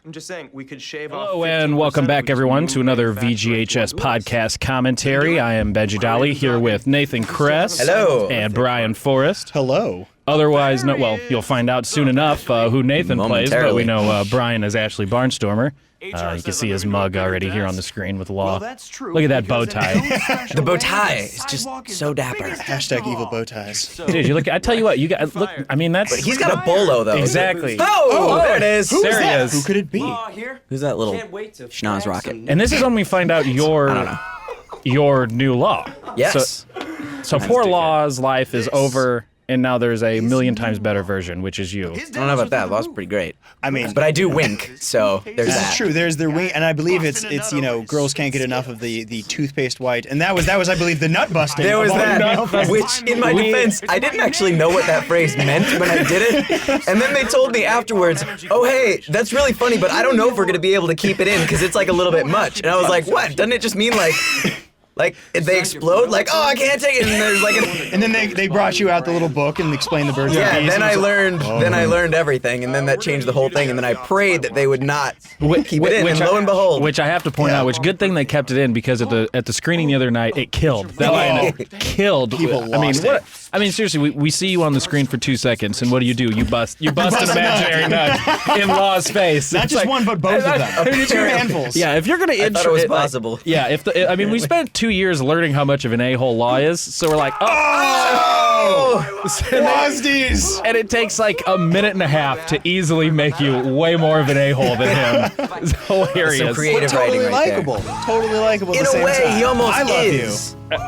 I'm just saying we could shave Hello and welcome back, everyone, to another VGHS podcast commentary. I am Benji Dolly here with Nathan Kress. Hello. And Bryan Forrest. Hello. Otherwise, no, well, you'll find out soon enough who Nathan plays, but we know Bryan is Ashley Barnstormer. You can see his mug already here on the screen with Law. Look at that bow tie. The bow tie is just so dapper. Hashtag evil bow ties. Dude, you look. I tell you what, you got. Look, I mean, that's. But he's got a bolo though. Exactly. Oh, there it is. There he is. Who could it be? Who's that little schnoz rocket? And this is when we find out your new Law. Yes. So poor Law's life is over, and now there's a million times better version, which is you. I don't know about that. Law's pretty great. I mean, but I do wink, so there's this that. is true. There's the wing, and I believe it's girls can't get enough of the toothpaste white, and that was I believe the nut busting. There was that, which in my defense, I didn't actually know what that phrase meant when I did it, and then they told me afterwards, oh hey, that's really funny, but I don't know if we're gonna be able to keep it in because it's like a little bit much, and I was like, what? Doesn't it just mean like if they explode, like, oh, I can't take it, and there's like and then they brought you out the little book and explained the birds and bees. Then I learned everything, and then that changed the whole thing, and then I prayed that they would not keep it in, and lo and behold. Which I have to point out, which good thing they kept it in, because at the screening the other night, it killed. That line killed. People lost it. I mean, seriously, we see you on the screen for 2 seconds, and what do? You bust an imaginary nut in Law's face. Not just one, but both of them. 2 handfuls. Yeah, if you're gonna I thought it was possible. Yeah, we spent 2 years learning how much of an a-hole Law is, so we're like, Wasdies! And it takes like a minute and a half to easily make you way more of an a-hole than him. It's hilarious. Some creative writing right likable. Totally likable. In at the same a way, time. he almost I love is. you.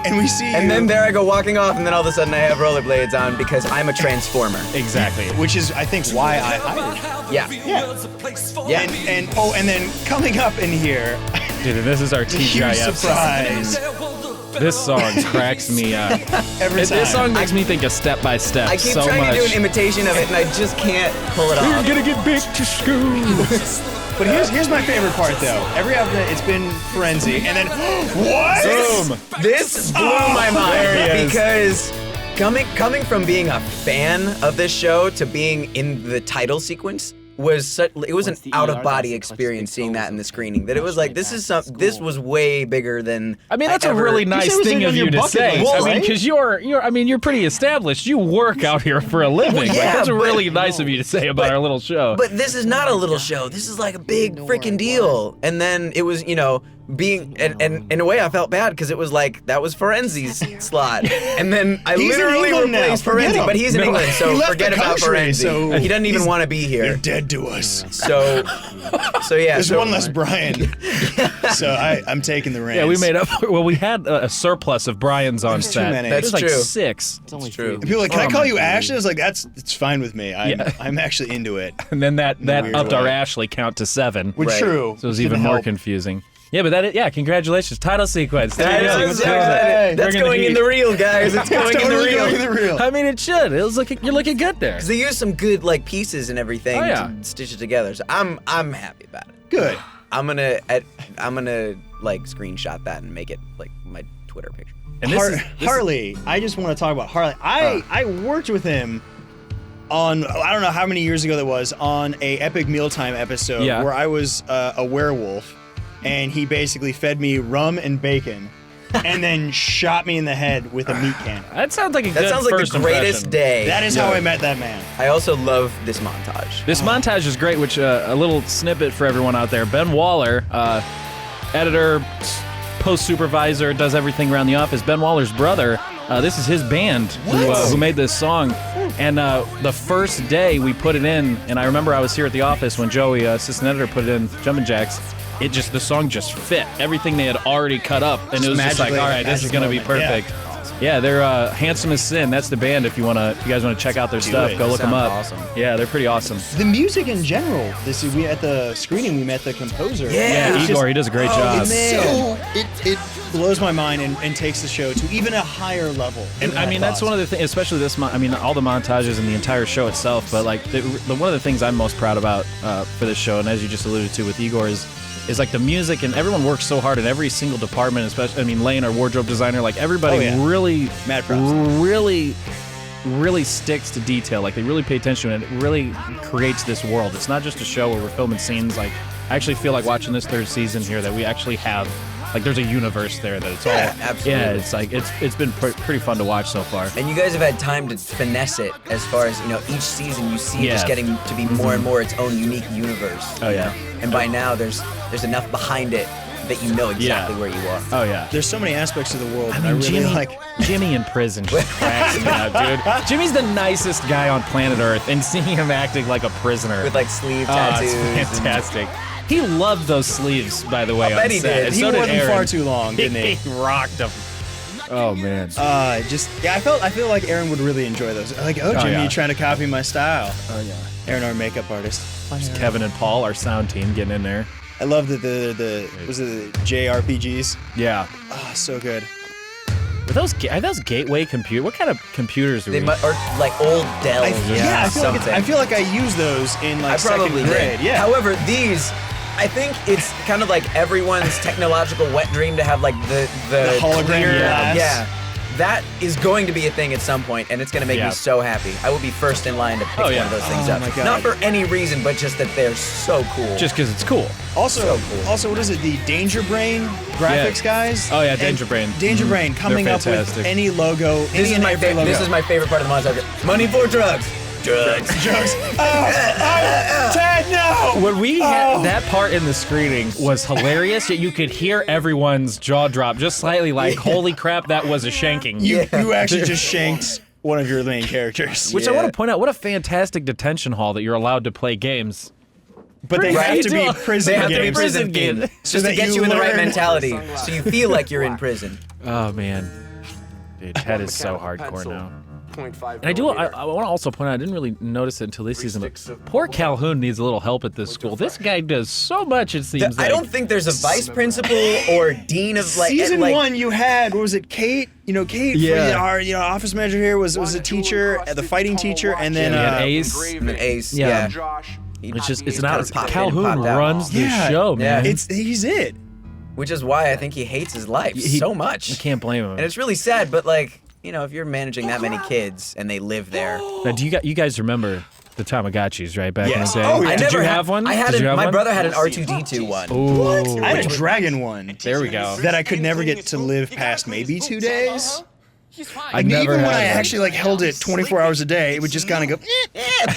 And we see And you. then there I go walking off, and then all of a sudden I have rollerblades on because I'm a transformer. Exactly. Which is, I think, why I hired you. Yeah. And then coming up in here, Dude, this is our huge TGIF surprise. This song cracks me up. Every time. This song makes me think of Step by Step I keep so trying much. to do an imitation of it, and I just can't pull it We're off. gonna get big to school. But here's my favorite part, though. Every alternate, it's been Frenzy, and then what? Boom. This blew my mind there he is. because coming from being a fan of this show to being in the title sequence was an out-of-body experience seeing that in the screening. That it was like this was way bigger than. I mean, that's I a ever- really nice thing of you to say. I mean, because you're pretty established. You work out here for a living. Well, Like, yeah, that's but- really nice of you to say about our little show. But this is not a little show. This is like a big freaking deal. And then it was, being and in a way I felt bad because it was like that was Forenzi's slot. And then I He's in literally England now. replaced Forget Forenzi, him. but he's in No, England, he so left forget the about country, Forenzi. so he doesn't even want to be They're here. dead to us. So yeah. There's one less Bryan. So I'm taking the reins. Yeah, we made up. Well, we had a surplus of Bryans on There's too set. many. There's That's like true. 6. It's true. And people are like, can I call you Ashley? I was like, it's fine with me. Yeah. I'm actually into it. And then that weird upped our way. Ashley count to 7. Which Right. true. So it was Didn't even more help. confusing. Yeah, but congratulations. Title sequence. There you go. That's Bring in going the in heat. the reel, guys. It's going in the Totally reel. going in the reel. I mean, it should. You're looking good there. Because they used some good pieces and everything Oh, yeah. to stitch it together. So I'm happy about it. Good. I'm gonna screenshot that and make it like my Twitter picture. And this is Harley, I just want to talk about Harley. I worked with him on, I don't know how many years ago that was, on a Epic Mealtime episode where I was a werewolf, and he basically fed me rum and bacon and then shot me in the head with a meat can. That sounds like That sounds like first the greatest impression. day. That is how I met that man. I also love this montage. This montage is great, which a little snippet for everyone out there. Ben Waller, editor, post supervisor, does everything around the office. Ben Waller's brother. This is his band who made this song. And the first day we put it in, and I remember I was here at the office when Joey, assistant editor, put it in Jumpin' Jacks. The song just fit everything they had already cut up, and it was just like, all right, this is gonna be perfect. Yeah, they're Handsome as Sin. That's the band. If you guys wanna check out their stuff, go look them up. Awesome. Yeah, they're pretty awesome. The music in general. We at the screening we met the composer. Yeah. It's Igor, he does a great job. it blows my mind and takes the show to even a higher level. And I mean, that's one of the things, especially this. I mean, all the montages and the entire show itself. But like, one of the things I'm most proud about for this show, and as you just alluded to with Igor, is like the music, and everyone works so hard in every single department. Especially, I mean, Lane, our wardrobe designer, like everybody really, Mad props. really really sticks to detail. Like, they really pay attention to it. It really creates this world. It's not just a show where we're filming scenes. Like, I actually feel like watching this 3rd season here that we actually have, like, there's a universe there that it's all. Absolutely. Yeah, it's like, it's been pretty fun to watch so far. And you guys have had time to finesse it as far as, each season you see just getting to be more and more its own unique universe. Oh, yeah. And by now, there's enough behind it that you know exactly where you are. Oh, yeah. There's so many aspects of the world that I I mean, really like. Jimmy in prison just cracks me up, dude. Jimmy's the nicest guy on planet Earth, and seeing him acting like a prisoner. With, like, sleeve Oh, tattoos. it's fantastic. He loved those sleeves, by the way. I bet on he set. did. And He so wore did them Aaron. far too long, didn't he? He rocked them. Oh, man. I feel like Aaron would really enjoy those. Like, oh, Jimmy, yeah. you trying to copy my style? Oh, yeah. Aaron, our makeup artist. Kevin and Paul, our sound team, getting in there. I love the JRPGs. Yeah. Oh, so good. Are those gateway computers? What kind of computers are They we? or like old Dell. I something. feel like I use those in like I probably second grade. did. Yeah. However, these, I think it's kind of like everyone's technological wet dream to have like the hologram clear, glass. Yeah. That is going to be a thing at some point, and it's going to make me so happy. I will be first in line to pick one of those things up. My God. Not for any reason, but just that they're so cool. Just because it's cool. Also, So cool. what is it? The Danger Brain graphics guys. Oh, yeah, And Danger Brain. Danger Brain coming They're up with fantastic. any logo. this any is and my every logo. This is my favorite part of the montage. Money for drugs. Drugs. Jokes. Ted, no! When we had that part in the screening was hilarious, yet you could hear everyone's jaw drop just slightly like, holy crap, that was a shanking. You actually just shanked one of your main characters. Which I want to point out, what a fantastic detention hall that you're allowed to play games. But they have to be prison They have games. to be prison games. games. So Just to that get you you in the right learn- mentality, so you feel like you're in prison. Oh, man. Dude, Ted is so hardcore now. And I want to also point out, I didn't really notice it until this season, but poor Calhoun needs a little help at this school. This guy does so much, it seems like. I don't think there's a vice principal or dean of like. Season like, 1, you had, what was it, Kate? Kate, Yeah. our office manager here was a teacher, the fighting teacher, and then We had Ace. an ace. Yeah. Yeah. It's just, it's He's not, kinda popped in, Calhoun popped out. runs the Yeah. show, man. Yeah. he's it. Which is why I think he hates his life so much. You can't blame him. And it's really sad, but like, if you're managing that many kids and they live there. Now, do you guys remember the Tamagotchis, right, back Yes. in the day? Oh, yeah. Did you have one? I had Did you have my one? brother had an R2D2 one. Ooh. I had a dragon one There we go. that I could never get to live past maybe 2 days. I never Even when had I one. actually held it 24 hours a day, it would just kind of go,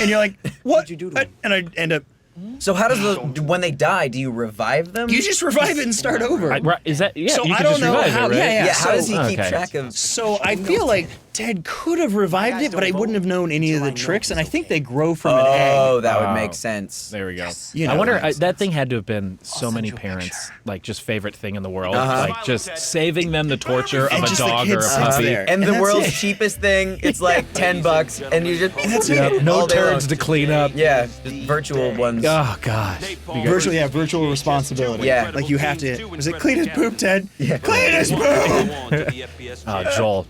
and you're like, what? And I'd end up, So how does when they die, do you revive them? you just revive it and start over. Is that, yeah, So you I can don't just know revive how- it, right? yeah, yeah, how does he keep Okay. track of? So I feel like Ted could have revived it, but I wouldn't have known any of the tricks, and I think they grow from an Oh, egg. that would make sense. There we go. You I know, wonder, it's- that thing had to have been so many parents, like, just favorite thing in the world. Like, just saving them the torture of And a just the dog kid or a sits puppy. there. And the that's world's it. cheapest thing, it's like $10, and you just That's Yep, it. no all day long. turds to clean up. Yeah, just virtual ones. Oh, gosh. Virtual responsibility. Yeah. Like you have to, was it clean his poop, Ted? Yeah. Clean his poop!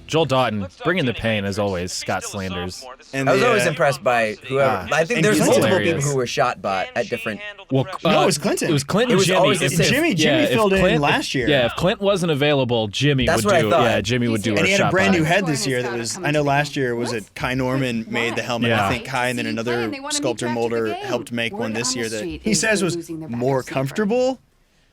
Joel Doughton, bringing the pain, as always. Scott Slanders. And I was the, always impressed by whoever. I think and there's he's multiple hilarious. people who were shot by at different. Well, No, it was Clinton. It was Clinton. It was Jimmy. always the If- same. Jimmy if filled in Clint- last year. Yeah, if Clint wasn't available, Jimmy That's would what I do. thought. Yeah, Jimmy would do. And our he had a shot brand by. new head this year that was, I know last year was it Kai Norman made the helmet. Yeah. I think Kai and then another sculptor molder helped make one this year that he says was more comfortable.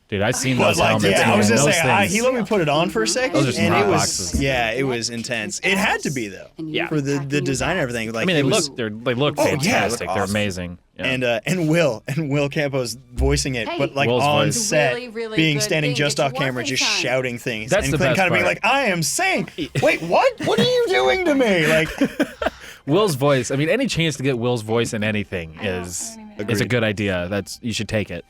Dude, I've seen But those like, helmets. yeah, I was man. just Those saying, things. he let me put it on for a second, Those are some and hot it was, boxes. yeah, it was intense. It had to be though, Yeah. for the design and everything. Like, I mean, they it was- look Oh, yeah, fantastic. look They're awesome. amazing. Yeah. and Will Campos voicing it, but like Will's on voice. set, Really, really being good standing thing. just It's off camera, worth just it time. shouting things. That's and the Clint best kind of being part. like, "I am saying, wait, what? What are you doing to me?" Like, Will's voice. I mean, any chance to get Will's voice in anything is a Agreed. good idea. You should take it.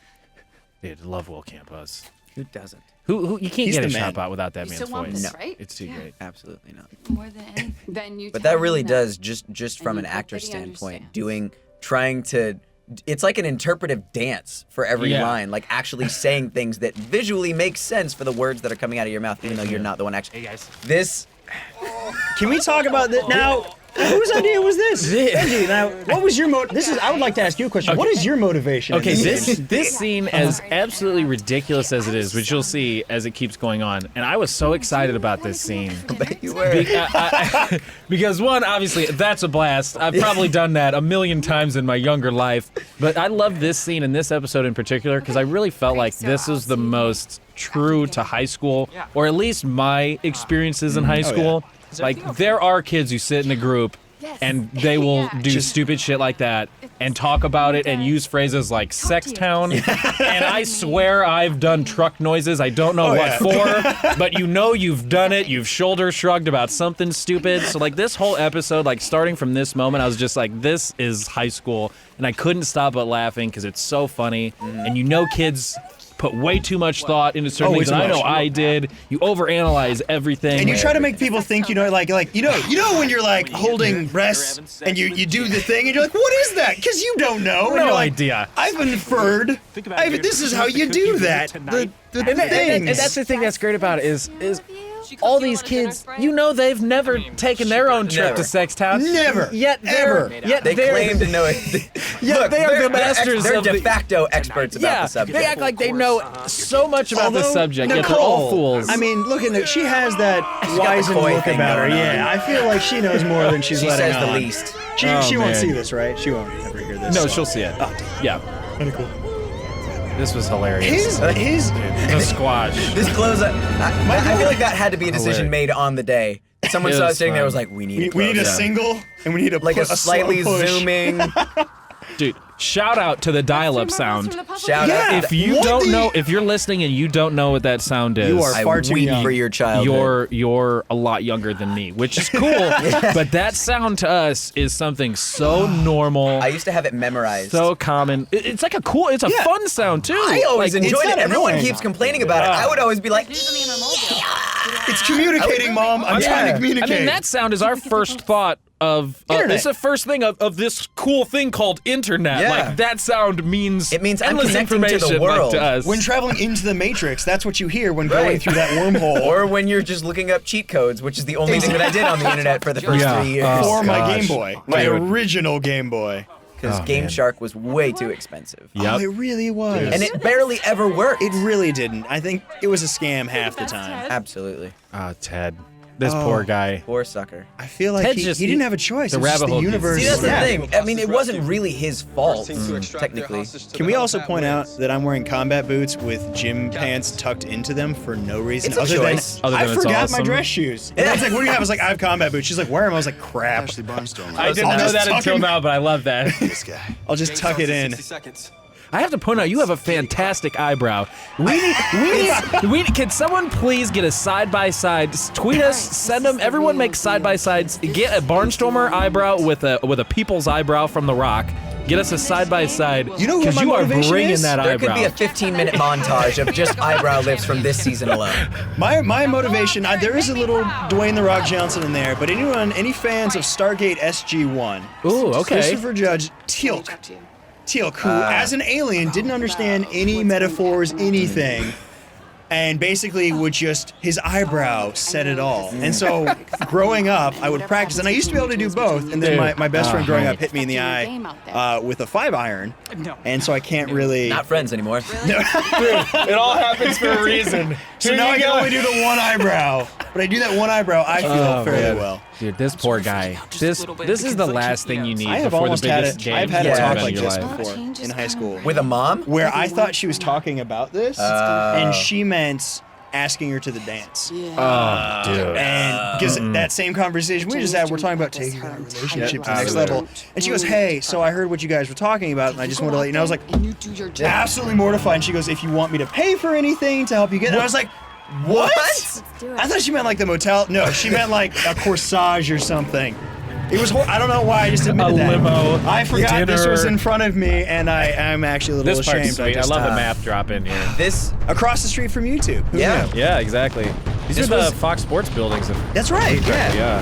Dude, I love Will Campos. Who doesn't? Who you can't He's get a the man. shot bot without that You man's still want voice. this, right? It's too great. Absolutely not. More than anything. Then you But tell that him really no. does just from And an you hope actor that he standpoint, understands. trying to. It's like an interpretive dance for every Yeah. line, like actually saying things that visually make sense for the words that are coming out of your mouth, even though you're not the one actually. Hey guys. This can we talk about this now? Whose idea was this? Benji, now, what was your I would like to ask you a question. Okay. What is your motivation? Okay, this scene, as absolutely ridiculous as it is, which you'll see as it keeps going on, and I was so excited about this scene. I bet you were. Because one, obviously, that's a blast. I've probably done that a million times in my younger life, but I love this scene in this episode in particular because I really felt like this was the most true to high school, or at least my experiences in high school. Like, there are kids who sit in a group and they will do stupid shit like that and talk about it and use phrases like sex town. And I swear I've done truck noises. I don't know what for, but you know you've done it. You've shoulder shrugged about something stupid. So like this whole episode, like starting from this moment, I was just like, this is high school. And I couldn't stop but laughing because it's so funny. And you know kids put way too much thought into certain things. I know I did. You overanalyze everything. And you try to make people think, you know, when you're like holding breasts and you do the thing and you're like, what is that? Because you don't know. No idea. I've inferred. This is how you do that. The thing. And that's the thing that's great about it is all these kids, you know, they've never taken their own trip to Sex Town. Never. Yet they claim to know it. Look, they are the masters they're of de facto experts about the subject. They act like they know so much about the subject, yet they're all fools. I mean, look at she has that wizened look about her. Yeah, I feel like she knows more than she's letting on. She says the least. She won't see this, right? She won't ever hear this. No, she'll see it. Oh, yeah. Kind of cool. This was hilarious. The squash. This close up. I feel like that had to be a decision made on the day. Someone saw it sitting there, was like, we need a single, and we need a slightly zooming. Dude, shout out to the dial-up sound. Shout out. If you don't know, if you're listening and you don't know what that sound is, you are far too young for your childhood. You're a lot younger than me, which is cool. But that sound to us is something so normal. I used to have it memorized. So common. It's like it's a fun sound too. I always enjoyed it. Everyone keeps complaining about it. I would always be like, it's communicating, Mom. I'm trying to communicate. I mean, that sound is our first thought of it's the first thing of this cool thing called internet. Like that sound means I'm endless connecting information to the world. like, to us. When traveling into the Matrix, that's what you hear when going through that wormhole. Or when you're just looking up cheat codes, which is the only thing that I did on the internet for the first 3 years. Or my Game Boy, my original Game Boy. Because Game Shark was way too expensive. Oh, it really was. And it barely ever worked. It really didn't. I think it was a scam half the time. Absolutely. Ted. This poor guy. Poor sucker. I feel like he didn't have a choice. The rabbit hole. Universe. See, that's the thing. I mean, it wasn't really his fault, technically. Can we also point out that I'm wearing combat boots with gym pants tucked into them for no reason other than I forgot my dress shoes. And I was like, what do you have? I was like, I have combat boots. She's like, wear them. I was like, crap. I didn't know that until now, but I love that. This guy. I'll just tuck it in. I have to point out, you have a fantastic eyebrow. Can someone please get a side-by-side? Tweet us, send them. Everyone make side-by-sides. Get a Barnstormer eyebrow with a People's eyebrow from The Rock. Get us a side-by-side. You know what my you are motivation bringing is? that There eyebrow. could be a 15-minute montage of just eyebrow lifts from this season alone. My motivation, there is a little Dwayne The Rock Johnson in there, but any fans of Stargate SG-1? Ooh, okay. Christopher Judge Teal'c, who, as an alien, didn't understand any metaphors, anything, and basically would just, his eyebrow said it all. And so, growing up, I would practice, and I used to be able to do both, and then my best friend growing up hit me in the eye with a 5-iron, and so I can't really... Not friends anymore. It all happens for a reason. So now I can only do the one eyebrow. But I do that one eyebrow, I feel fairly well. Dude, this poor guy. This is the last thing you need I have before the almost biggest had game. I've had a you've talk ever had like in your this life. before in high school. With a mom? Where I thought she was talking about this, and she meant asking her to the dance. Oh, dude. And because that same conversation we just had, we're talking about taking our relationship to the next level. And she goes, hey, so I heard what you guys were talking about, and I just wanted to let you know. I was like, absolutely mortified. And she goes, if you want me to pay for anything to help you get it. And I was like, what? I thought she meant like the motel. No, she meant like a corsage or something. It was I don't know why I just admitted that. limo. I forgot dinner. this was in front of me, and I'm actually a little This part's ashamed. sweet. I love the math drop in here. This... Across the street from YouTube. Who knew? Yeah, exactly. These are the Fox Sports buildings. That's right. Yeah.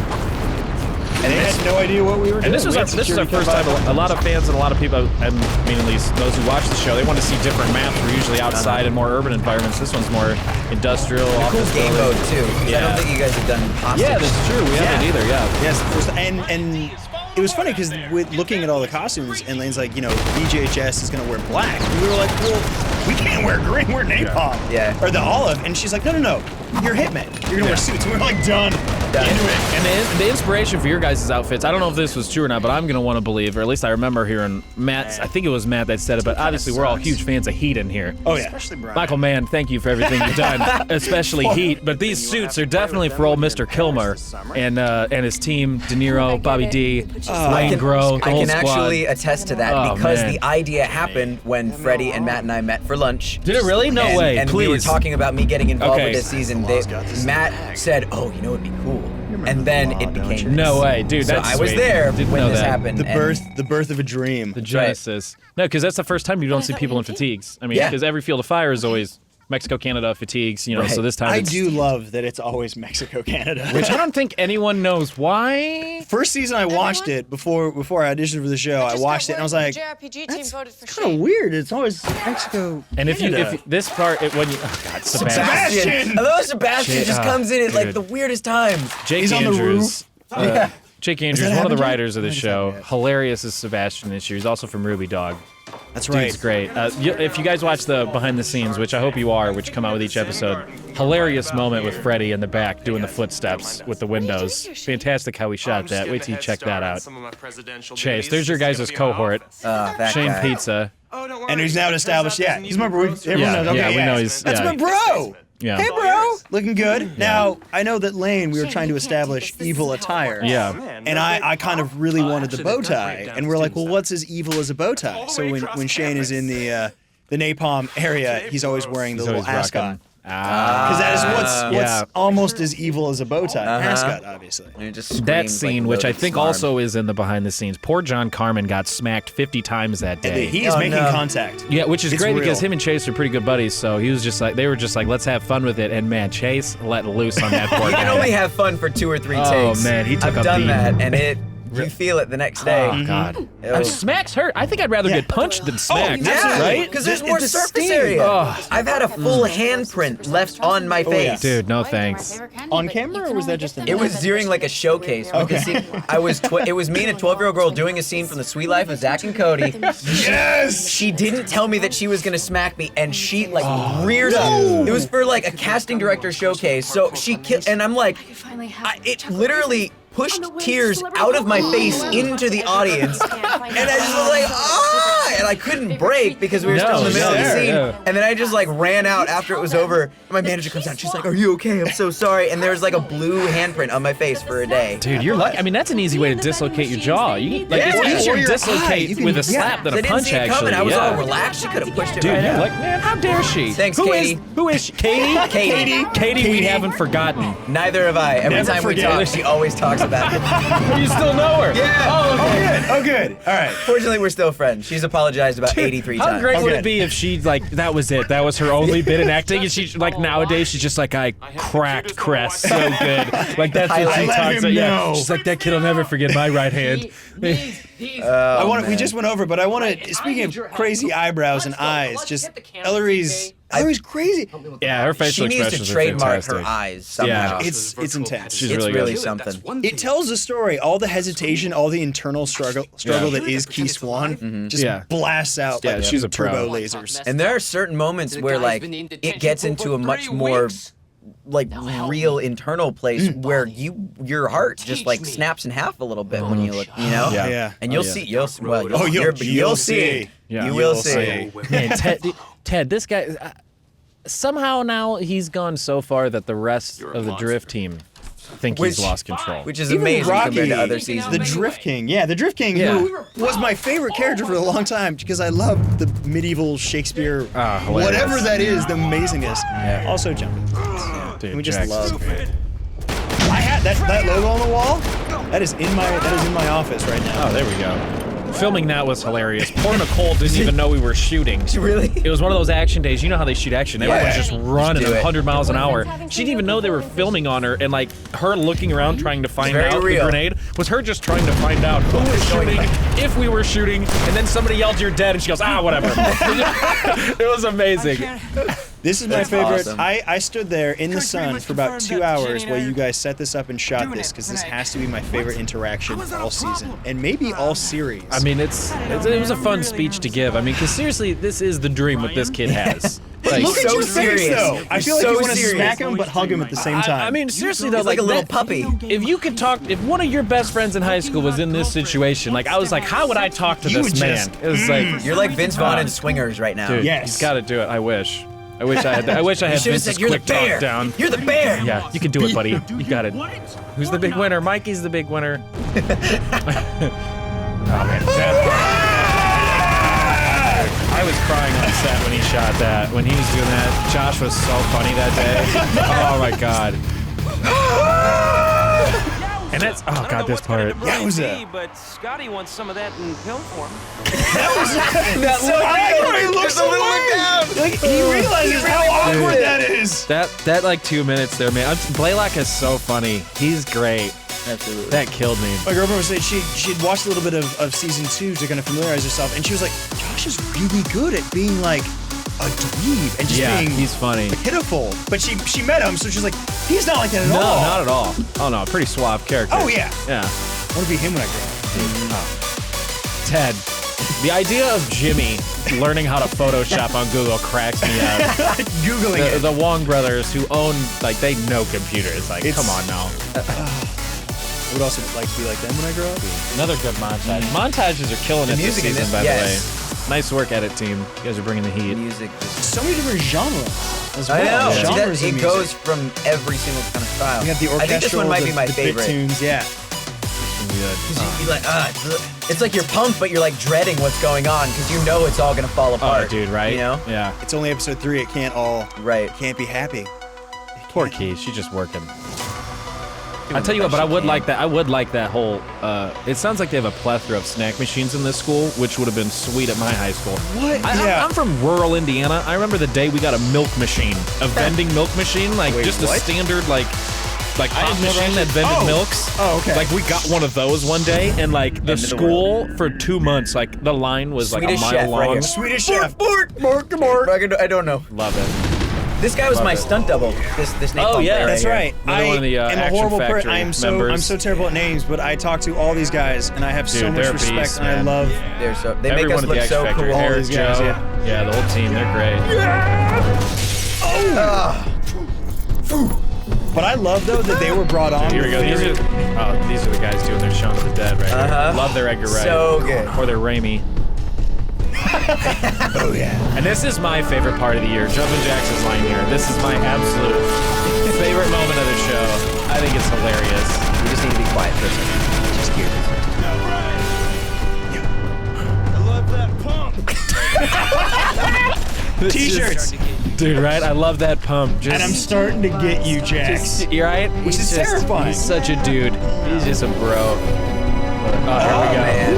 And they had no idea what we were doing. And this is our first time. A lot of fans and a lot of people, I mean, at least those who watch the show, they want to see different maps. We're usually outside in more urban environments. This one's more industrial. Cool game mode too. Yeah. I don't think you guys have done hostage. Yeah, that's true. We haven't either. Yeah. Yes, and it was funny because with looking at all the costumes, and Lane's like, VGHS is gonna wear black. And we were like, well, we can't wear green. We're Napalm. Yeah. Or the olive. And she's like, no. You're Hitman. You're gonna wear suits. And we're like, done. Into it. And the inspiration for your guys' outfits, I don't know if this was true or not, but I'm gonna want to believe, or at least I remember hearing Matt. I think it was Matt that said it, but obviously we're all huge fans of Heat in here. Oh yeah. Especially Bryan. Michael Mann, thank you for everything you've done, especially Heat. But these suits are definitely for old Mr. Kilmer and his team, De Niro, Bobby D, Lane Grow, the whole I can squad. actually attest to that because the idea happened when Freddie and Matt and I met for lunch. Did it really? No way. And Please. we were talking about me getting involved with this season. Matt said, "Oh, it'd be cool," and then it became. No way, dude. So That's I was sweet. there Didn't when know this that. happened. The birth of a dream. The Genesis. No, because that's the first time you don't see people in fatigues. I mean, because every Field of Fire is always Mexico, Canada fatigues, so this time I do love that it's always Mexico, Canada. Which I don't think anyone knows why. First season I watched it before I auditioned for the show. I watched it and I was like, that's kind of weird. It's always Mexico, And Canada. if this part, when you, oh God, Sebastian. I love Sebastian just comes in at like the weirdest times. Jake He's on the Andrews. roof. Jake Andrews, one of the writers of the show. Hilarious as Sebastian this year. He's also from Ruby Dog. That's right. Dude's great. If you guys watch the behind the scenes, which I hope you are, which come out with each episode, hilarious moment with Freddie in the back doing the footsteps with the windows. Fantastic how we shot that. Wait till you check that out. Chase, there's your guys' cohort. Shane Pizza. And he's now established. Yeah, he's my bro. Everyone knows. Okay, we know he's. That's my bro. Yeah. Hey, bro. Looking good. Now, I know that Lane, we were trying to establish evil attire. Yeah. And I kind of really wanted the bow tie. And we're like, well, what's as evil as a bow tie? So when Shane is in the Napalm area, he's always wearing the little ascot. Because that is what's almost as evil as a bow tie. Ascot, obviously. That scene, which I think also is in the behind the scenes. Poor John Carmen got smacked 50 times that day. He is making contact. Yeah, which is It's great real. because him and Chase are pretty good buddies. So he was just like, they were just like, let's have fun with it. And man, Chase let loose on that poor You guy. can only have fun for 2 or 3 takes. Oh man, he took I've a done beat. that, and you feel it the next day. Oh God. Ew. Smacks hurt. I think I'd rather get punched than smacked. Yeah, right? Because there's It's more the surface steam. area. Oh. I've had a full handprint left on my face. Dude, no thanks. On camera, or was that just in It was during like a showcase. Okay. It was me and a 12-year-old girl doing a scene from The Sweet Life of Zach and Cody. Yes! She didn't tell me that she was gonna smack me, and she reared up. It was for like a casting director showcase. So she and I'm like, it literally pushed tears out of my face into the audience, and I just was like, and I couldn't break because we were still in the middle of the scene. And then I just like ran out after it was over. And my manager comes out, she's like, "Are you okay? I'm so sorry." And there's like a blue handprint on my face for a day. Dude, you're lucky. I mean, that's an easy way to dislocate your jaw. It's easier to dislocate with a slap than a punch, actually. I was all relaxed. She could have pushed it Dude, right you're out. like, man, how dare she? Thanks, Who Katie. Who is she? Katie? Katie, we haven't forgotten. Neither have I. Every Never time we forget. talk, she always talks about it. You still know her? Yeah. Oh, okay. Oh, good. All right. Fortunately, we're still friends. She's apologized about 83 How times. great would Okay. it be if she, that was it? That was her only bit in acting, and she, nowadays, she's just like, I cracked Kress so good. Like, that's what she Let talks him about. Yeah. know. She's like, that kid will never forget my right hand. We just went over, but I want to. Speaking of crazy eyebrows and eyes, just Ellery's crazy. Yeah, her facial She needs expressions to are trademark fantastic. her eyes somehow. It's intense. She's It's really really good. something. It tells the story. All the hesitation, all the internal struggle that is Key Swan, just blasts out like she's a pro. turbo lasers. And there are certain moments where like it gets into a much more like real internal place where your heart just like snaps in half a little bit when you look, Yeah. And you'll see. You'll see. Well, you'll see. Yeah. You will see. Man, Ted, this guy, somehow now he's gone so far that the rest of the Drift team think he's lost control. Which is Even amazing Rocky, compared to other seasons. The Drift King, the Drift King, who was my favorite character for a long time because I love the medieval Shakespeare, whatever that is, the amazingness. Yeah. Also jumping. Dude, We just Jackson's love. great. I had that logo on the wall. That is in my office right now. Oh, there we go. Filming that was hilarious. Poor Nicole didn't even know we were shooting. Really? It was one of those action days. You know how they shoot action. Everyone's just running do it. 100 miles an hour. She didn't even know they were filming on her, and like her looking around trying to find out the grenade was her just trying to find out who was shooting, if we were shooting, and then somebody yelled, "You're dead," and she goes, "Ah, whatever." It was amazing. This is my favorite. Awesome. I stood there in the sun for about 2 hours while you guys set this up and shot this, because this has to be my favorite interaction all season, and maybe all series. I mean, it was a fun speech to give. I mean, because seriously, this is the dream what this kid has. Like, look at so your face, serious. though. I feel like So you want to serious. smack him but hug him at the same time. I mean, seriously though, He's like a little that- puppy. If you could talk, if one of your best friends in high school was in this situation, like I was like, how would I talk to You this would man? just- It was like, You're like Vince Vaughn in Swingers right now. dude, Yes. he's got to do it. I wish I had. I wish I had Should've Vince's said, "You're the quick talk bear. down. You're the bear. Yeah, you can do it, buddy. You got it. Who's the big winner? Mikey's the big winner. Oh man, I was crying on set when he shot that. When he was doing that, Josh was so funny that day. Oh my god. And that's this part. Yowza. But Scotty wants some of that in pill form. That So I like how he looks There's a little away. look down. Like, he realizes how awkward that is. That like 2 minutes there, man. Blaylock is so funny. He's great. Absolutely. That killed me. My girlfriend was saying she'd watched a little bit of season 2 to kind of familiarize herself, and she was like, Josh is really good at being like a dweeb and just being he's funny. pitiful. But she met him, so she's like, he's not like that at No, all. not at all. Oh no, pretty suave character. Oh, yeah. Yeah. I want to be him when I grow up. Ted. The idea of Jimmy learning how to Photoshop on Google cracks me up. Googling it. The Wong brothers who own, like, they know computers. Like, come on now. I would also like to be like them when I grow up. Another good montage. Montages are killing it this music in season, this- by yes. the way. Nice work, edit team. You guys are bringing the heat. Music. So many different genres as well. I know. Yeah. See, Genres of it music. goes from every single kind of style. We got the orchestral, I think this one might be my the favorite. bit tunes, yeah. You're like, it's like you're pumped, but you're like dreading what's going on because you know it's all gonna fall apart. Oh, dude, right? You know? Yeah. It's only episode 3. It can't all. Right. It can't be happy. Poor Key. She's just working. I tell you what, but I would like that. I would like that whole. It sounds like they have a plethora of snack machines in this school, which would have been sweet at my high school. What? Yeah. I'm from rural Indiana. I remember the day we got a milk machine, a vending milk machine, like Wait, just what? a standard like pop have never machine that actually- vended Oh. milks. Oh, okay. Like we got one of those one day, and like the End of the school for 2 months, like the line was like Swedish a mile chef long. right here. Swedish chef. I don't know. Love it. This guy was Love my it. stunt double. This Napalm Oh, yeah. player That's here. right. Another one of the, am a Action horrible person. Factory I'm members. so terrible at names, but I talk to all these guys, and I have so Dude, much they're respect, beasts, and I man. love. They make Everyone us at the look X so Factor. cool. Eric, these guys, Joe. yeah. The whole team. They're great. But I love though that they were brought on. Here we go. These are the guys doing their Shaun of the Dead right here. Love their Edgar Wright. So good. Or their Raimi. Oh yeah. And this is my favorite part of the year. Jumpin' Jackson's line here. This is my absolute favorite moment of the show. I think it's hilarious. We just need to be quiet for a second. Just hear this. This T-shirts. Dude, right? I love that pump. Just, And I'm starting to get you, Jax. you're right? Which He's is just- terrifying. He's such a dude. He's just a bro. Oh, here we go. Man.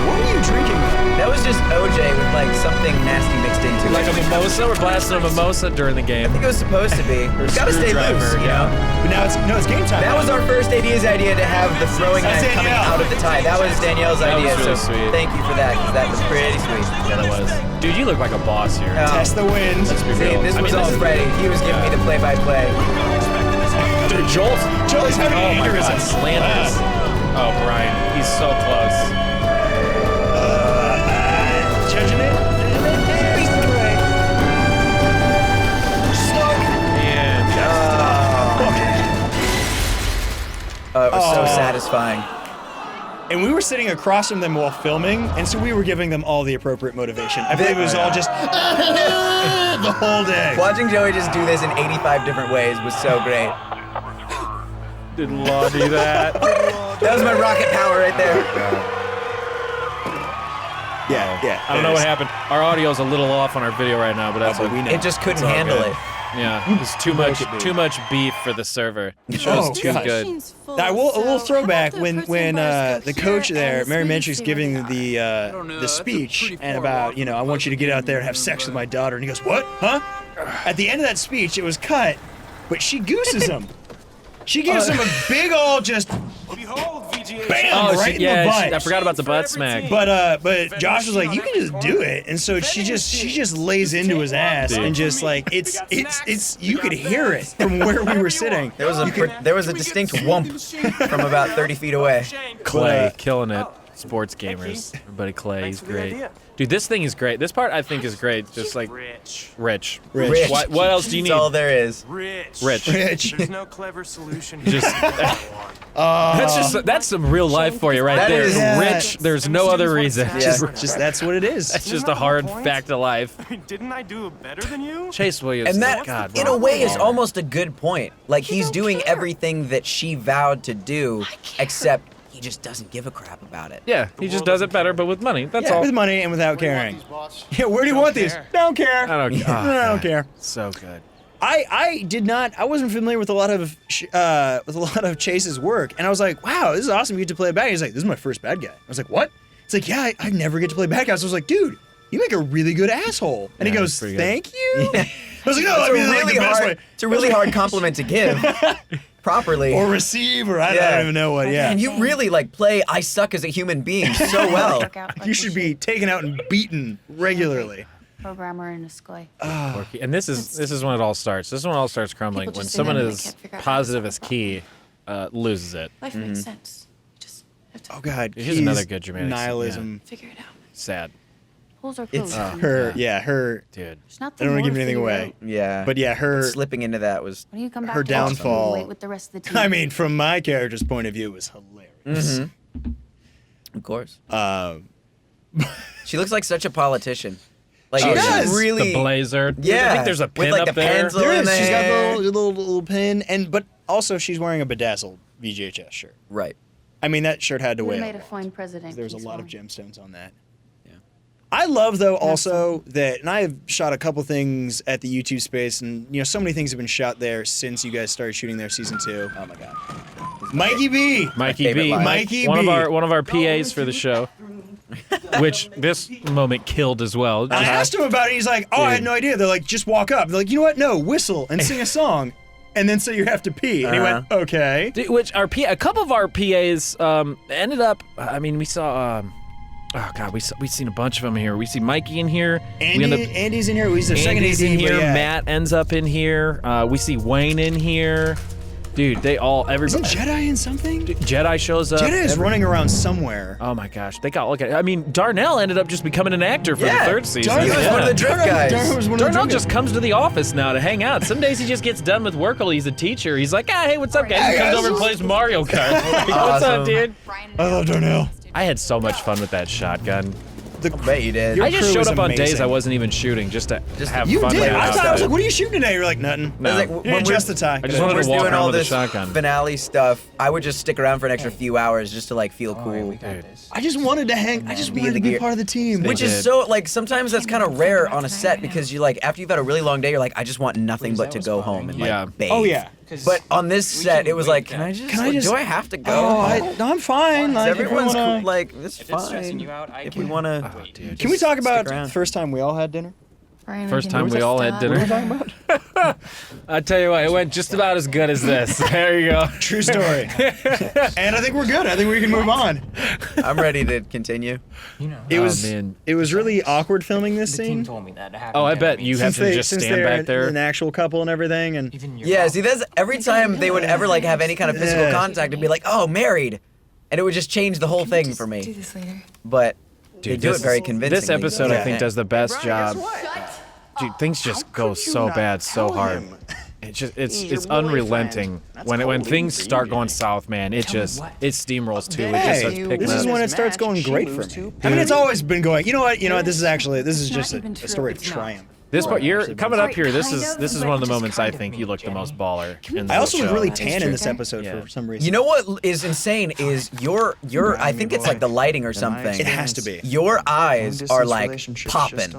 What were you drinking? That was just OJ with like something nasty mixed into Like it. a mimosa? We're blasting a mimosa during the game. I think it was supposed to be. Or Gotta stay screwdriver, loose, you know? But now it's game time. That was our first AD's idea to have the throwing That's knife coming Danielle. out of the tie. That was Danielle's That was idea, really so sweet. thank you for that, because that was pretty sweet. Yeah, that was. Dude, you look like a boss here. Test the wind. Let's be See, real. this I was mean, all Freddie. He was giving me the play-by-play. Dude, Joel's having oh an my aneurysm. God, slanders. Oh, Bryan, he's so close. Judging it? And It was so Oh. satisfying. And we were sitting across from them while filming, and so we were giving them all the appropriate motivation. I believe it was all just the whole day. Watching Joey just do this in 85 different ways was so great. did Law do that? That was my rocket power right there. Yeah. I don't know what happened. Our audio's a little off on our video right now, but that's but we know. It just couldn't all handle good. it. Yeah, it's too much beef for the server. The show's too gosh. good. A little throwback when the coach there, Mary Mentrick's giving the speech and about, I want you to get out there and have sex with my daughter, and he goes, what? Huh? At the end of that speech, it was cut, but she gooses him. She gives him a big ol' just Behold, VGHS. bam right in the butt. I forgot about the butt smack. But Josh was like, you can just do it, and so she just lays into his ass and just like it's you could hear it from where we were sitting. There was a distinct whomp from about 30 feet away. Clay killing it. Sports gamers. Everybody, Clay, he's great. Dude, this thing is great. This part I think is great. Just like rich. What else do you need? That's all there is. Rich. Rich. No clever solution. That's some real life for you right That there. is- Rich. There's no other reason. Yeah. Just that's what it is. That's just a hard fact of life. Didn't I do better than you? Chase Williams. And that, God, in a way, is almost a good point. Like, he's doing everything that she vowed to do, except he just doesn't give a crap about it. Yeah, he just does it better, but with money. That's all. With money and without caring. Yeah, where do you want these? Don't care. I don't. I don't care. So good. I wasn't familiar with a lot of Chase's work, and I was like, wow, this is awesome. You get to play a bad guy. He's like, this is my first bad guy. I was like, what? It's like, yeah, I never get to play bad guys. So I was like, dude, you make a really good asshole. And he Yeah, goes, pretty good. thank you. Yeah. I was like, no, I mean, like, the best way. It's a really hard compliment to give properly. Or receive, or I don't even know what. Yeah. And you really play I suck as a human being so well. You should be taken out and beaten regularly. Programmer in a sky. Quirky. And this is when it all starts. This is when it all starts crumbling. People When just someone say that and is they can't figure out how to positive solve as a key, loses it. Life makes sense. You just have to Oh God, Here's Key's another good Germanic scene, nihilism. figure it out. Sad, Holes are It's food. her, her. dude. There's nothing I don't want more to give anything figure away. out. Yeah. But yeah, her. Slipping into that was. When you come back Her to Washington, downfall. wait with the rest of the team. I mean, from my character's point of view, it was hilarious. Of course. Um, She looks like such a politician. Like, She it's does. really. The blazer. Yeah. I think there's a pin with, like, up the there. pencil there in is. the She's got hair. the little pin, but also she's wearing a bedazzled VGHS shirt. Right. I mean, that shirt had to You weigh. made a a lot. fine president. There's a Keith lot of Swan. gemstones on that. Yeah. I love though also that, and I have shot a couple things at the YouTube space, and so many things have been shot there since you guys started shooting there season 2. Oh my God. Mikey B. Mikey favorite B. line. Mikey one B. of our PAs for the show, which this moment killed as well. I asked him about it. He's like, "Oh, I had no idea." They're like, "Just walk up." They're like, "You know what? No, whistle and sing a song, and then say you have to pee." And he went, "Okay." Which a couple of our PAs ended up. I mean, we saw. Oh God, we've seen a bunch of them here. We see Mikey in here. Andy's in here. He's their second Andy's AD, in here. but yeah. Matt ends up in here. We see Wayne in here. Dude, everybody. Isn't Jedi in something? Jedi shows up. Jedi is running around somewhere. Oh my gosh, they got look at. I mean, Darnell ended up just becoming an actor for the Yeah, 3rd season. He was one of the drip guys. Darnell just comes to the office now to hang out. Some days he just gets done with work while he's a teacher. He's like, hey, what's up, guys? He comes over and plays Mario Kart. Like, what's up, dude? Bryan I love Darnell. I had so much fun with that shotgun. I bet you did. I just crew showed was up on days amazing. I wasn't even shooting just to have You fun did. with I it. thought I was like, "What are you shooting today?" You're like, "Nothing." No. Like, You didn't adjust the tie. I just when wanted we're to walk doing around all with a this shotgun. finale stuff, I would just stick around for an extra few hours just to feel cool. I just wanted to hang. I just Be wanted the to be gear. part of the team. Which is did. so sometimes that's kind of rare on a set because you after you've had a really long day, you're like, I just want nothing but to go home and Yeah. bathe. Oh yeah. But on this set, it was like, can I just? Do I have to go? Oh, no, I'm fine. Like, if we Everyone's wanna- cool. It's fine. If we want to. Dude. Can we talk about stick around. the first time we all had dinner? Bryan, First I time think we all just, had dinner. I tell you what, it went just about as good as this. There you go. True story. And I think we're good. I think we can move on. I'm ready to continue. It was man. it was really awkward filming this scene. told me that. Oh, I bet you have to just since stand they're back there. an actual couple and everything, and Yeah, see, that's every time they would ever have any kind of physical Yeah. contact, it'd be like, oh, married, and it would just change the whole thing for Do me. this later. But they do it this- very convincingly. This episode, I Yeah. think, does the best Bryan, job. guess what? Dude, things just go so bad, so hard. It's unrelenting. When things start going south, man, it steamrolls too. It just hey, starts picking this is up. when it starts going great for me. I mean, it's always been going. You know what? This is just It's a not story even of true. triumph. This part, you're coming up here. This Kind is of, this is but one of the just moments kind I of think me, you look the most baller. In the I also look show. really That is tan in true. this episode Yeah. for some reason. You know what is insane is your I think it's like the lighting or something. It has to be. Your eyes are like popping.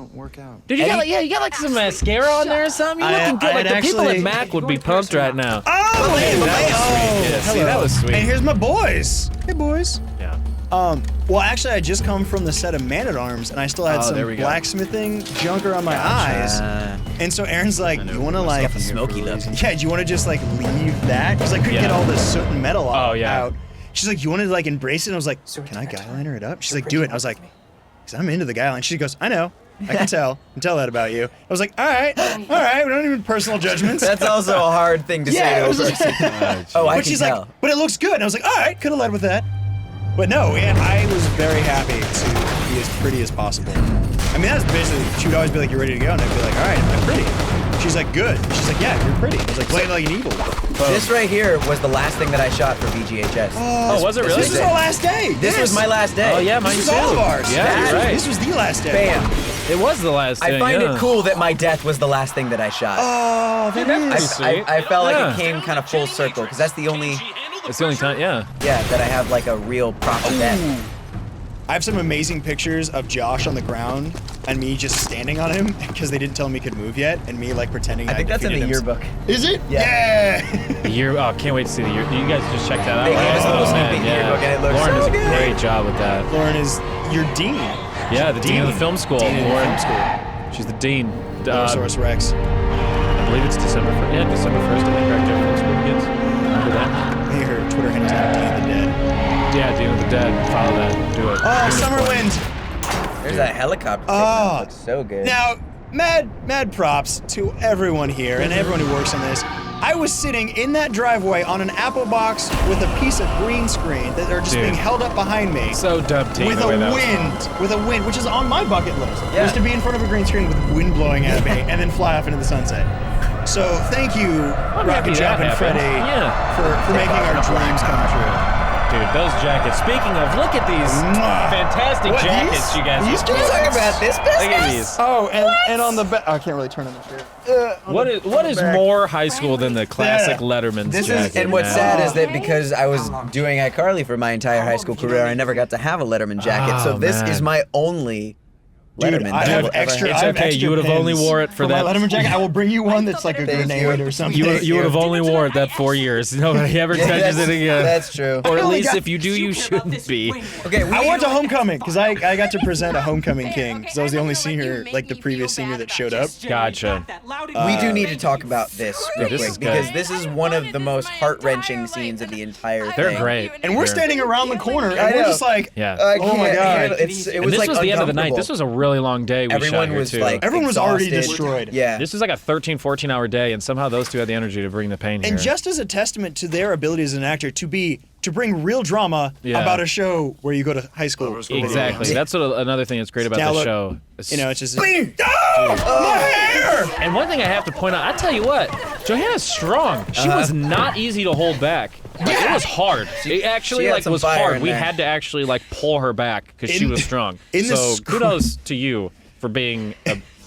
Dude, you got like some mascara on there or something. You're looking good. I'd Like the people actually- at Mac would be pumped right now. Oh, That was sweet. Yeah, see, that was sweet. And here's my boys. Hey, boys. Yeah. Well, actually, I just come from the set of Man at Arms, and I still had Oh, some there we go. blacksmithing junk around my eyes. And so Aaron's like, "You want to like, Got the smoky look. yeah? Do you want to just like leave that? Because I couldn't Yeah. get all the soot and metal Oh, yeah. out." She's like, "You want to like embrace it?" And I was like, "Can I guy liner it up?" She's like, "Do it." And I was like, "Cause I'm into the guy line." She goes, "I know. I can tell. I can tell that about you." I was like, all right. We don't even personal judgments. That's also a hard thing to Yeah, say it to a was person. just- Oh, I but can she's tell. like, but it looks good. And I was like, all right, could have led with that. But no, yeah, I was very happy to be as pretty as possible. I mean, that's basically, she would always be like, you ready to go? And I'd be like, all right, I'm pretty. She's like, good. She's like, yeah, you're pretty. I was like, playing like an evil. This right here was the last thing that I shot for VGHS. Oh, was it really? This was our last day. This was my last day. Oh yeah, mine This too. was all of ours. Yeah, you're right. This was the last day. Bam. It was the last day. I find yeah. it cool that my death was the last thing that I shot. Oh, that That's is. pretty sweet. I felt like Yeah. it came kind of full circle because that's the only, It's the only time. Yeah. that I have like a real proper death. I have some amazing pictures of Josh on the ground and me just standing on him because they didn't tell him he could move yet, and me like pretending I think that's in the defeated him. yearbook. Is it? Yeah. Yeah. The year. Oh, can't wait to see the year. You guys just check that out. They gave us a little Oh, sneak man, peek yeah. yearbook and it looks Lauren so does a good. great job with that. Lauren is your dean. Yeah, the dean of the film school. Dean of the Lauren. film school. She's the dean. Dinosaurus Rex. I believe it's December 1st. Yeah, December 1st. I think correct Jeff film school begins. Remember that? I think her Twitter handle is now Dean of the Dead. Yeah, Dean of the Dead. Follow that. Do it. Oh, Summer Wind. There's that helicopter. thing Oh. that looks so good. Now, mad props to everyone here and everyone who works on this. I was sitting in that driveway on an Apple box with a piece of green screen that are just Dude. being held up behind me. So dumb team. With the way a that was wind, with a wind, which is on my bucket list, Yeah. was to be in front of a green screen with wind blowing at me and then fly off into the sunset. So thank you, happy Rocket that Jump and happened. Freddie, Yeah. for making our dreams come true. Dude, those jackets. Speaking of, look at these Mwah. fantastic What, jackets these? you guys These are Can you talk sporting. about this business? Look at these. Oh, and on the back, I can't really turn on the shirt. What is more high school than the classic Yeah. Letterman's This jacket? is, and what's man? sad is that because I was doing iCarly for my entire high school career, I never got to have a Letterman jacket. So Oh, this man. is my only Dude, Letterman I that have will ever extra. have. It's I have okay, extra you would have only pins wore it for that- my Letterman jacket. I will bring you one that's like a Thank grenade you. or something. You would have only wore it that 4 years. Nobody ever Yeah, touches it again. That's true. Or at only least got- if you do, you shouldn't be. Okay, I went to homecoming because I got to present a homecoming king because I was the only senior, like the previous senior that showed up. Gotcha. We do need to talk about this real this quick is good. because this is one of the most heart-wrenching scenes of the entire thing. They're great. And we're They're- standing around the corner, I and we're know. just like, Yeah. I Oh my can't God. handle- It was and this like was the end of the night. uncomfortable. This was a really long day we shot Everyone here was too. like Everyone was already exhausted. destroyed. Yeah. This is like a 13, 14-hour day, and somehow those two had the energy to bring the pain here. and just as a testament to their ability as an actor to bring real drama Yeah. about a show where you go to high school. Exactly. That's another thing that's great about Now the look, show. You know, it's just. Bing! My hair! And one thing I have to point out, I tell you what, Johanna's strong. She was not easy to hold back. Like, it was hard. It actually she had like some was fire hard. in We there. had to actually like pull her back because she In- was strong. in the so script- kudos to you for being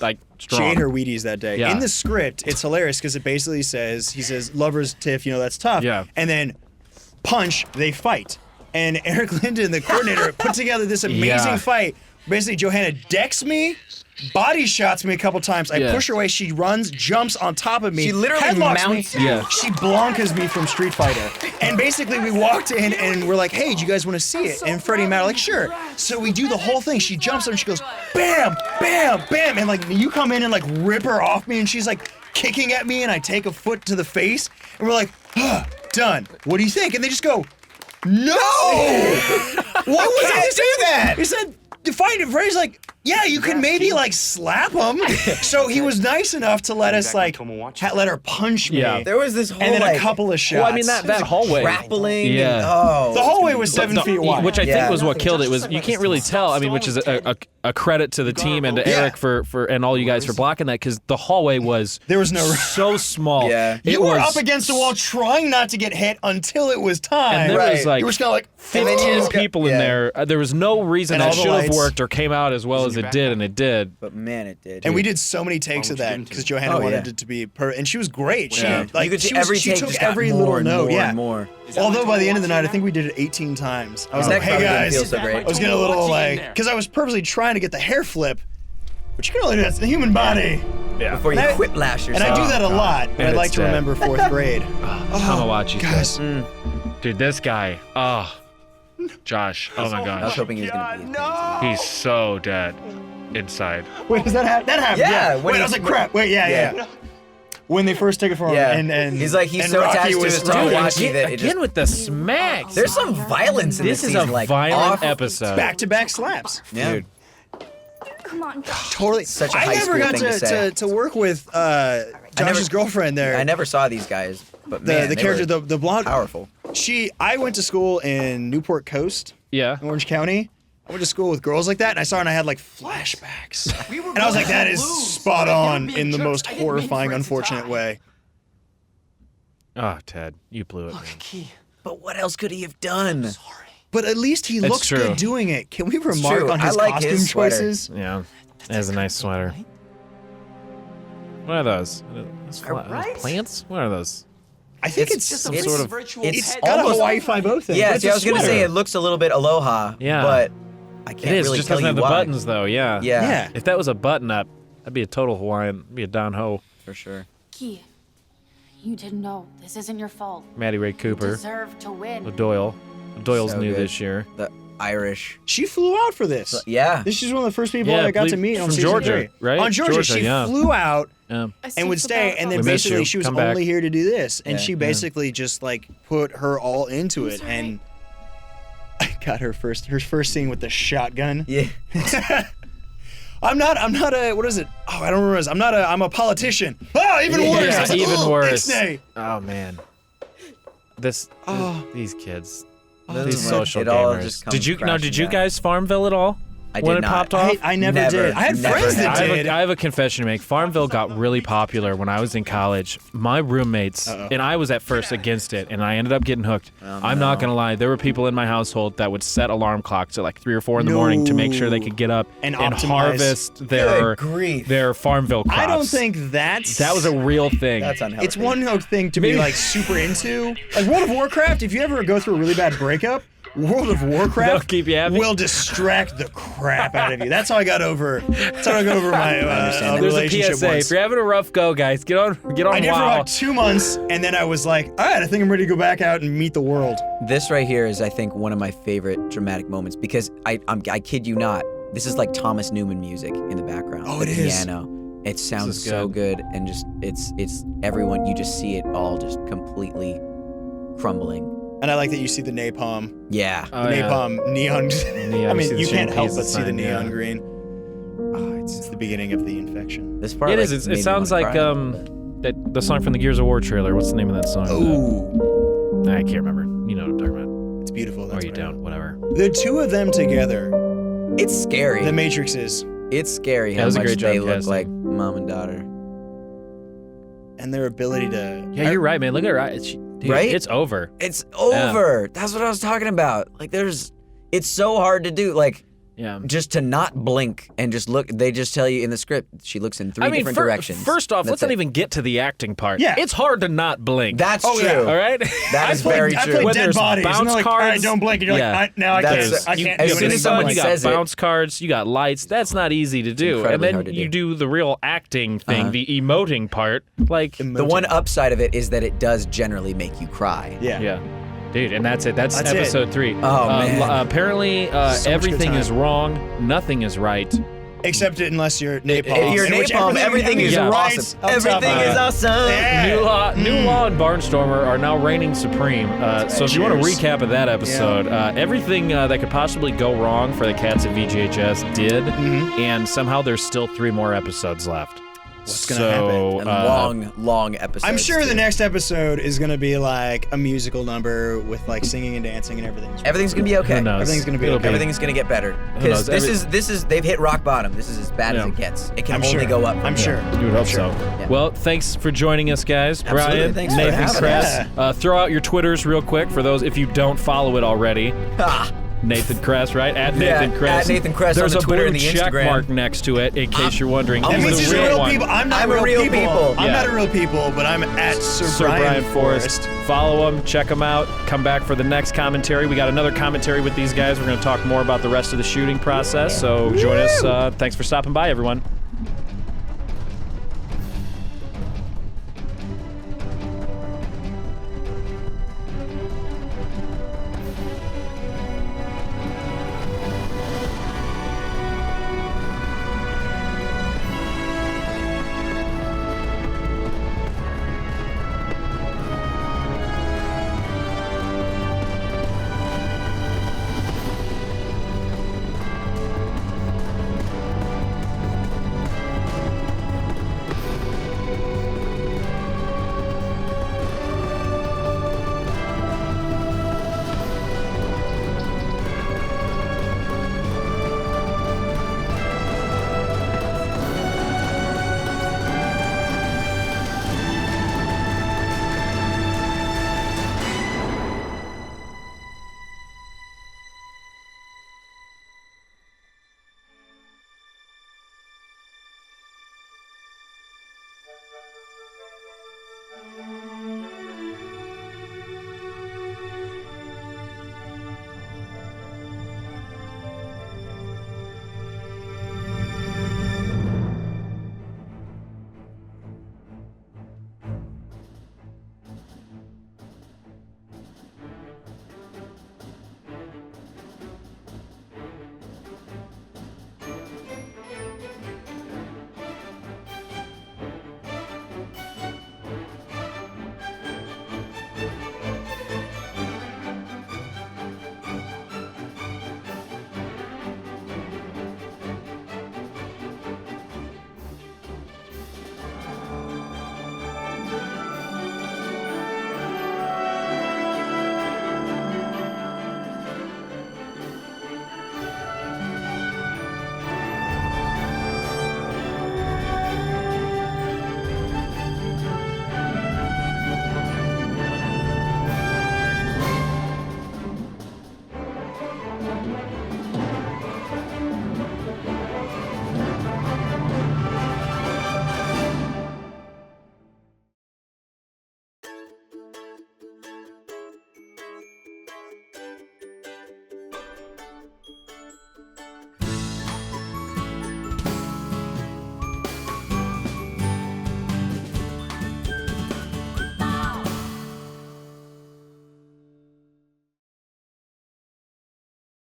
like strong. She ate her Wheaties that day. Yeah. In the script, it's hilarious because it basically says, lovers tiff, you know, that's tough. Yeah. And then punch, they fight. And Eric Linden, the coordinator, put together this amazing Yeah. fight. Basically, Johanna decks me, body shots me a couple times. I Yeah. push her away. She runs, jumps on top of me. She literally headlocks mounts me. you. Yeah. She Blanca's me from Street Fighter. And basically, we walked in and we're like, hey, do you guys want to see it? And Freddie and Matt are like, sure. So we do the whole thing. She jumps up and she goes, bam, bam, bam. And like, you come in and like rip her off me and she's like kicking at me and I take a foot to the face. And we're like, done. What do you think? And they just go, no! What was I do that? He said, define it. Freddie's like, yeah, you can maybe like slap him. So he was nice enough to let us like let her punch me. Yeah. There was this whole And then like a couple of shots. Well, I mean that hallway. grappling. Yeah. And, oh. The hallway was 7 feet wide. Which I Yeah. think was what killed it. Was you can't really tell. I mean, which is a credit to the team and to Yeah. Eric for and all you guys for blocking that because the hallway was There was no- so small. Yeah. It You were was, up against the wall trying not to get hit until it was time. and there was Right. like you were just kind of like, And then you 15 just got- people in yeah. there. There was no reason And that all the should have lights. worked or came out as well as knows it did, and it did. But man, it did. And we did so many takes of that because Johanna wanted it to be and she was great. She you could see every take took just got every more little and note. more yeah. and more. Although by the end of the night, I think we did it 18 times. I was That like, hey probably didn't guys, feel so great. I was getting a little like, because I was purposely trying to get the hair flip, but you can only do that. It's the human body. Yeah. Before you whiplash yourself. And I do that a lot, but I'd it's like to dead. remember 4th grade. Hamawachi's Guys, Dude, this guy. Oh. Josh. Oh my I was gosh. hoping he was going to be. He's so dead inside. wait, does that happen? That happened. Yeah, Wait, when I he- was like, crap. Wait, yeah. When they first took it from him, Yeah. and He's like, he's and so Rocky attached to was his throwing Tamawachi that it Again just... with the smacks. There's some violence in This this is a season, like, violent off- episode. back-to-back slaps. Yeah. Dude. Come on, Josh. Totally. Such a I high never school got thing to say. to work with Josh's girlfriend there. I never saw these guys, but man, the they character, were the blonde. powerful. I went to school in Newport Coast, Yeah. Orange County. I went to school with girls like that, and I saw her and I had like flashbacks. And I was like, that is spot on in the most horrifying, unfortunate way. Oh, Ted, you blew it, man. But what else could he have done? But at least he It's looks true. good doing it. Can we remark true. on I his like costume his sweater. choices? Yeah. It has a nice sweater. What are those? Those plants? What are those? I think it's some it's sort of it's got a almost- Hawaii Five-0 thing. Yeah, but it's see, a I was gonna say sweater. it looks a little bit aloha. Yeah. But I can't It is. really Just tell doesn't you have the why. buttons, though. Yeah. Yeah, Yeah. If that was a button up, that'd be a total Hawaiian. It'd be a Don Ho. for sure. Key, you didn't know. This isn't your fault. Maddie Ray You Cooper. deserve to win. Doyle. Doyle's So new good. this year. The Irish. She flew out for this. Yeah. This is one of the first people Yeah, I got to believe- meet on from season Georgia, 3. right? On Georgia, Georgia, she yeah. flew out Yeah. and would stay, and then We miss basically you. she was Come back. only here to do this, and Yeah. she basically just like put her all into it, and I got her first scene with the shotgun. Yeah. I'm not a what is it? Oh, I don't remember. I'm a politician. Oh, even worse. Yeah, I was like, even oh, worse. Ixnay. Oh man. These kids. Doesn't These matter. social It all gamers. just comes Did you crashing down. guys Farmville at all? I when did it not. popped off? I never Never, did. I had never friends have. that did. I have a confession to make. Farmville got really popular when I was in college. My roommates, and I was at first against it, and I ended up getting hooked. I'm not going to lie. There were people in my household that would set alarm clocks at like 3 or 4 in the morning to make sure they could get up And and optimize. harvest their Good grief. Farmville crops. I don't think that that was a real thing. That's unhealthy. It's one thing to be like super into. Like World of Warcraft, if you ever go through a really bad breakup, World of That'll Warcraft keep you happy. will distract the crap out of you. That's how I got over. That's how I got over my understand that. There's a relationship PSA. once. If you're having a rough go, guys, get on I did for WoW. about 2 months, and then I was like, all right, I think I'm ready to go back out and meet the world. This right here is, I think, one of my favorite dramatic moments because I kid you not, this is like Thomas Newman music in the background. Oh, the it is. piano. It sounds is so good. good, and just it's everyone. You just see it all just completely crumbling. And I like that you see the napalm, Yeah. Oh, the yeah. napalm neon. Neon, I mean, see the you can't shade help piece but see the sign, neon yeah. green. Oh, it's the beginning of the infection. This part. It like, is. made It me sounds wanna like cry. the song from the Gears of War trailer. What's the name of that song? Ooh, I can't remember. You know what I'm talking about. it's beautiful. Or That's you what I don't. know. Whatever. The two of them together, It's scary. the Matrix is, It's scary Yeah, it how was a much great job they look casting. like mom and daughter. and their ability to. Yeah, you're right, man. Look at her eyes. Dude, Right? It's over. It's over. That's what I was talking about. Like, it's so hard to do. Like, Yeah. just to not blink and just look. They just tell you in the script she looks in three different directions. First off, That's let's not it. even get to the acting part. Yeah. It's hard to not blink. That's Oh, true. yeah. all right. That is very I true. played When Dead there's Bodies, and bounce they're like, all right, cards- don't blink, and you're Yeah. like, now I That's- can't. I can't as do soon As as it. someone you got says it- bounce cards, you got lights. That's not easy to do. And incredibly then hard to you do. do the real acting thing, the emoting part. Like, The one upside of it is that it does generally make you cry. Yeah. yeah. Dude, and that's it. That's That's it. episode 3. Oh, man. Apparently, much good everything time. is wrong. Nothing is right. Except unless you're napalm. If you're in which napalm, everything is Yeah. right awesome. up top Everything of is it. awesome. Yeah. New Law and Barnstormer are now reigning supreme. So if you want to Cheers. recap of that episode, everything that could possibly go wrong for the cats at VGHS did, and somehow there's still 3 more episodes left. What's gonna happen? And long episodes. I'm sure the too. next episode is gonna be like a musical number with like singing and dancing and everything. Everything's gonna be okay. Who knows? Everything's gonna be It'll okay. Everything's gonna get better. Who knows? Because this is they've hit rock bottom. This is as bad as Yeah. it gets. It can I'm only sure. go up. from I'm here. sure. You would hope so. Yeah. Well, thanks for joining us, guys. Absolutely. Bryan, Thanks for Nathan, having Kress. us. Throw out your Twitters real quick for those if you don't follow it already. Ah, Nathan Kress, right? At Nathan Kress. At Nathan Kress There's on the Twitter a and blue the check Instagram. mark next to it, in case you're wondering. That He's means the he's a real real one. people. I'm not I'm a real people. I'm Yeah. not a real people, but I'm at Sir Bryan Bryan Forrest. Follow him, check him out, come back for the next commentary. We got another commentary with these guys. We're going to talk more about the rest of the shooting process, so join us. Thanks for stopping by, everyone.